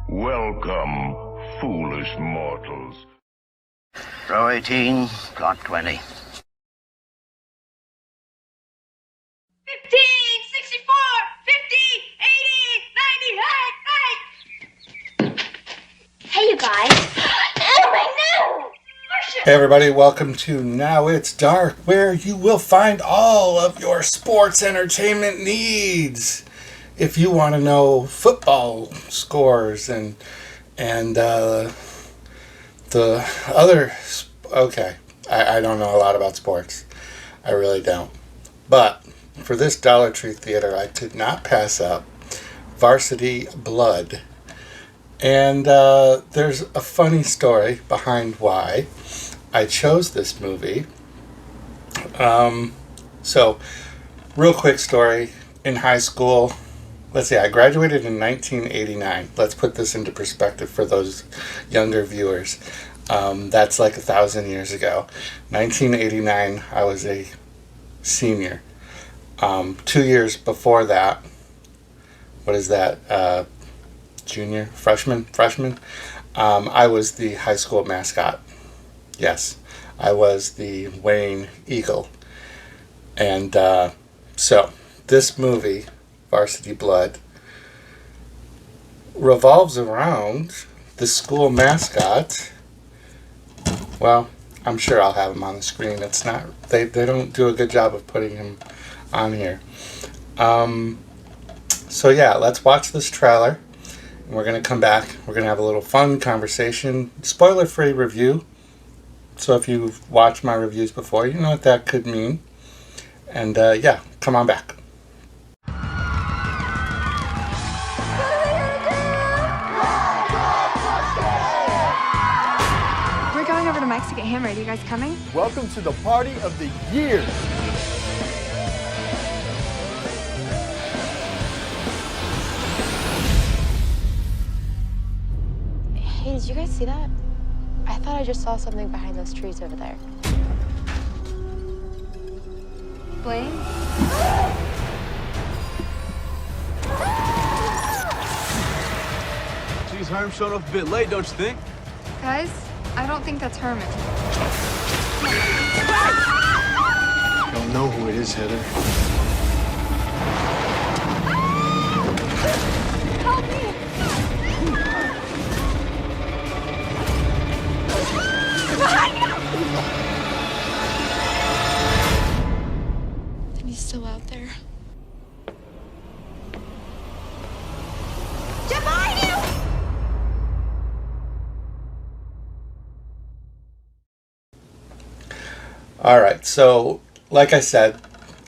Welcome, foolish mortals. Row 18, plot 20. 15, 64, 50, 80, 90, hey! Hey, you guys. Oh, my nose! Hey everybody, welcome to Now It's Dark, where you will find all of your sports entertainment needs. If you want to know football scores and the other, okay, I don't know a lot about sports. I really don't. But for this Dollar Tree Theater, I could not pass up Varsity Blood. And there's a funny story behind why I chose this movie. So, real quick story. In high school, let's see, I graduated in 1989. Let's put this into perspective for those younger viewers. That's like 1,000 years ago. 1989, I was a senior. 2 years before that, what is that? Junior? Freshman? I was the high school mascot. Yes, I was the Wayne Eagle. And so, this movie, Varsity Blood, revolves around the school mascot. Well, I'm sure I'll have him on the screen. It's not, they don't do a good job of putting him on here. So yeah, let's watch this trailer. And we're going to come back. We're going to have a little fun conversation. Spoiler-free review. So if you've watched my reviews before, you know what that could mean. And yeah, come on back. We're going over to Mike's to get hammered. Are you guys coming? Welcome to the party of the year. Hey, did you guys see that? I thought I just saw something behind those trees over there. Blaine? Geez, Herm's showing up a bit late, don't you think? Guys, I don't think that's Herman. I don't know who it is, Heather. Help me! He's still out there. All right, so like I said,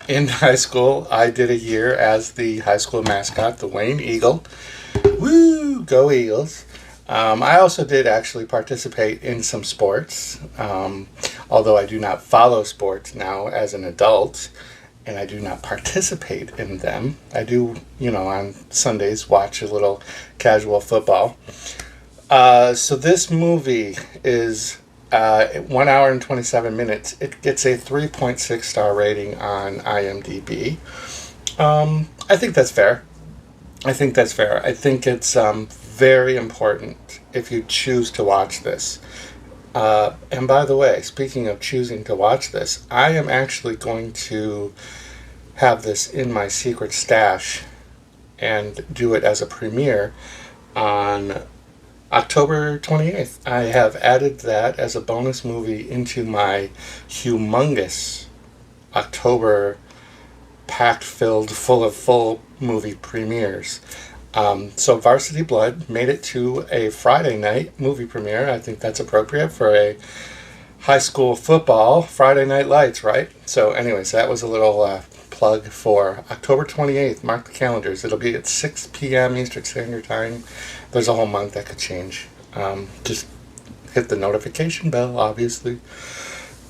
in high school, I did a year as the high school mascot, the Wayne Eagle. Woo, go Eagles. I also did actually participate in some sports, although I do not follow sports now as an adult, and I do not participate in them. I do, on Sundays watch a little casual football. So this movie is 1 hour and 27 minutes. It gets a 3.6 star rating on IMDb. I think that's fair. I think it's very important if you choose to watch this. And by the way, speaking of choosing to watch this, I am actually going to have this in my secret stash and do it as a premiere on October 28th. I have added that as a bonus movie into my humongous October packed filled full of full movie premieres. So Varsity Blood made it to a Friday night movie premiere. I think that's appropriate for a high school football Friday night lights, right? So anyways, that was a little plug for October 28th. Mark the calendars. It'll be at 6 p.m. Eastern Standard Time. There's a whole month that could change. Just hit the notification bell, obviously.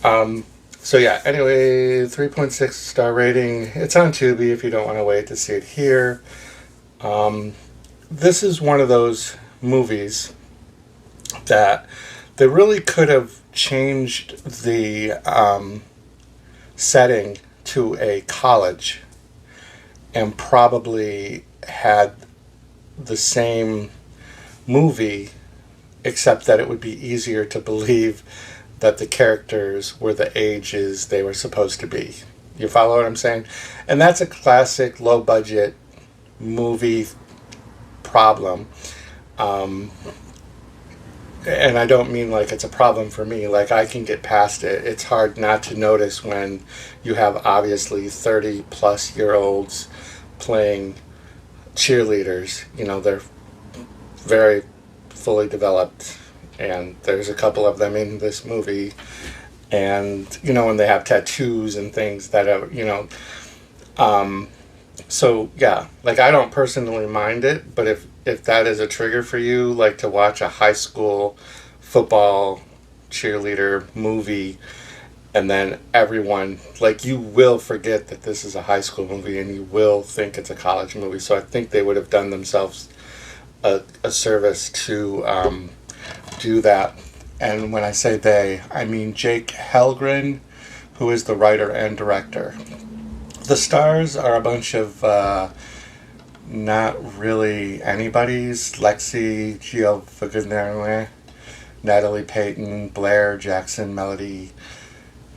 So yeah, anyway, 3.6 star rating. It's on Tubi if you don't want to wait to see it here. This is one of those movies that they really could have changed the setting to a college and probably had the same movie, except that it would be easier to believe that the characters were the ages they were supposed to be. You follow what I'm saying? And that's a classic low-budget movie problem. And I don't mean like it's a problem for me. Like, I can get past it. It's hard not to notice when you have obviously 30-plus-year-olds playing cheerleaders. You know, they're very fully developed, and there's a couple of them in this movie. And, you know, and they have tattoos and things that are, you know, so yeah, like, I don't personally mind it, but if that is a trigger for you, like to watch a high school football cheerleader movie, and then everyone, like, you will forget that this is a high school movie and you will think it's a college movie. So I think they would have done themselves a service to do that. And when I say they, I mean Jake Helgren, who is the writer and director. The stars are a bunch of not really anybody's. Lexi, Giovagnoli, Natalie Payton, Blair Jackson, Melody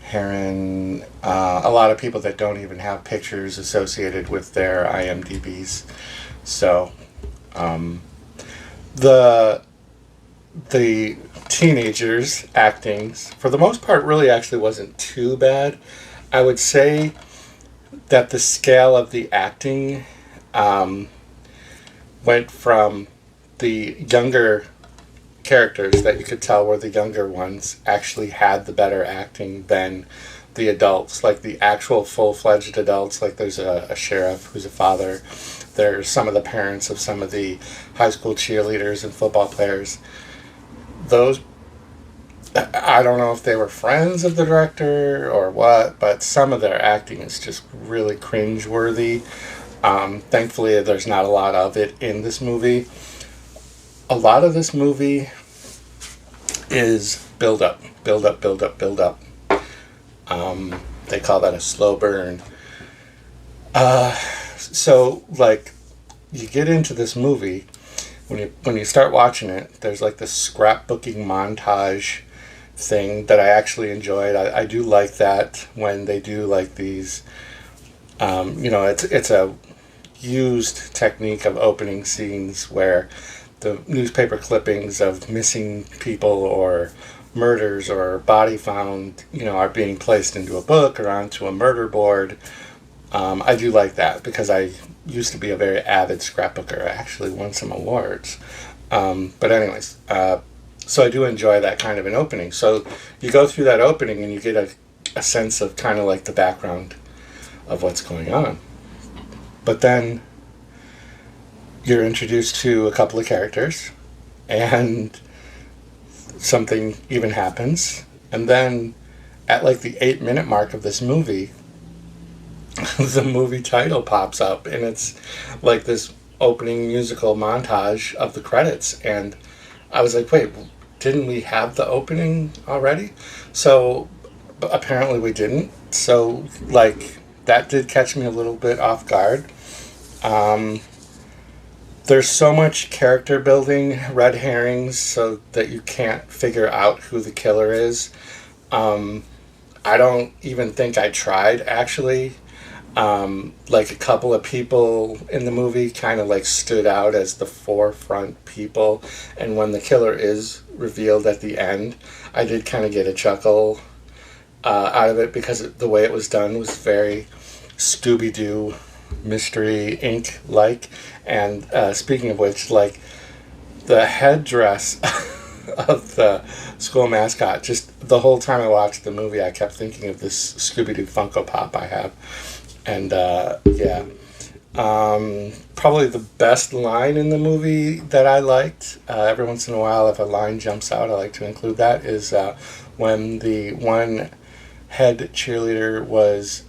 Heron, a lot of people that don't even have pictures associated with their IMDb's. So the teenagers' actings, for the most part, really actually wasn't too bad. I would say that the scale of the acting went from the younger characters that you could tell were the younger ones actually had the better acting than the adults, like the actual full-fledged adults. Like, there's a sheriff who's a father. There's some of the parents of some of the high school cheerleaders and football players. Those, I don't know if they were friends of the director or what, but some of their acting is just really cringeworthy. Thankfully, there's not a lot of it in this movie. A lot of this movie is build up. They call that a slow burn. So, like, you get into this movie, when you start watching it, there's like this scrapbooking montage thing that I actually enjoyed. I do like that when they do like these, you know, it's a used technique of opening scenes where the newspaper clippings of missing people or murders or body found, you know, are being placed into a book or onto a murder board. I do like that because I used to be a very avid scrapbooker. I actually won some awards. But anyways, so I do enjoy that kind of an opening. So you go through that opening and you get a sense of kind of like the background of what's going on. But then you're introduced to a couple of characters and something even happens. And then at like the 8-minute mark of this movie, the movie title pops up, and it's like this opening musical montage of the credits. And I was like, wait, didn't we have the opening already? So apparently we didn't. So, like, that did catch me a little bit off guard. There's so much character building, red herrings, so that you can't figure out who the killer is. I don't even think I tried, actually. Like, a couple of people in the movie kind of like stood out as the forefront people, and when the killer is revealed at the end, I did kind of get a chuckle out of it, because the way it was done was very Scooby-Doo Mystery Inc. like. And speaking of which, like, the headdress of the school mascot, just the whole time I watched the movie, I kept thinking of this Scooby-Doo Funko Pop I have. And yeah, probably the best line in the movie that I liked, every once in a while if a line jumps out, I like to include that, is when the one head cheerleader was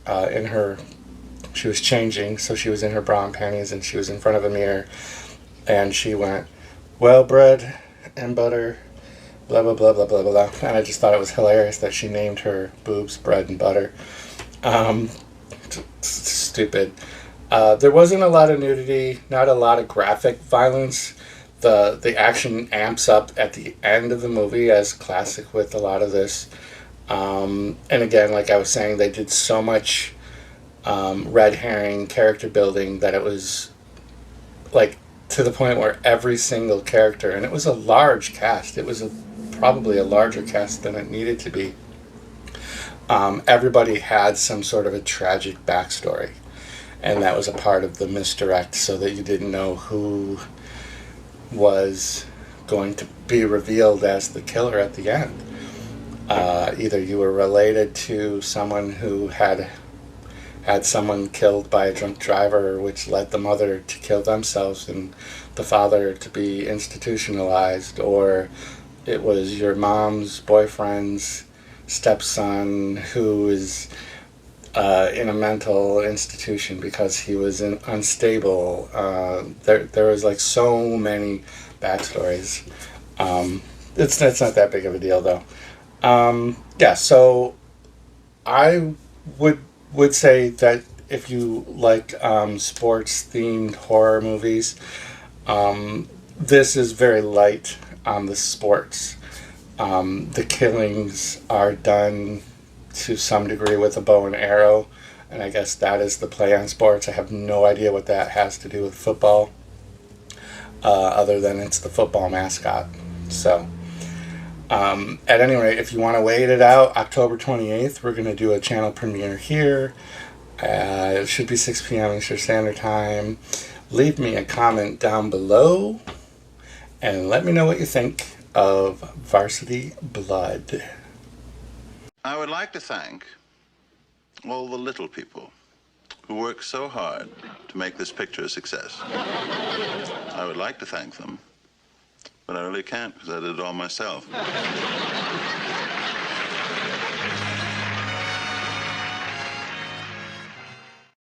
she was changing, so she was in her bra and panties and she was in front of a mirror, and she went, "Well, bread and butter, blah blah blah blah blah blah," and I just thought it was hilarious that she named her boobs bread and butter. Stupid. There wasn't a lot of nudity, not a lot of graphic violence. The action amps up at the end of the movie, as classic with a lot of this. And again, like I was saying, they did so much red herring character building that it was like to the point where every single character, and it was a large cast, it was probably a larger cast than it needed to be. Everybody had some sort of a tragic backstory, and that was a part of the misdirect, so that you didn't know who was going to be revealed as the killer at the end. Either you were related to someone who had someone killed by a drunk driver, which led the mother to kill themselves and the father to be institutionalized, or it was your mom's boyfriend's stepson who is in a mental institution because he was unstable. There was like so many backstories. It's not that big of a deal though. Yeah, so I would say that if you like sports themed horror movies, this is very light on the sports. The killings are done to some degree with a bow and arrow, and I guess that is the play on sports. I have no idea what that has to do with football, other than it's the football mascot. So, at any rate, if you want to wait it out, October 28th, we're going to do a channel premiere here. It should be 6 p.m. Eastern Standard Time. Leave me a comment down below, and let me know what you think of Varsity Blood. I would like to thank all the little people who work so hard to make this picture a success. I would like to thank them, but I really can't because I did it all myself.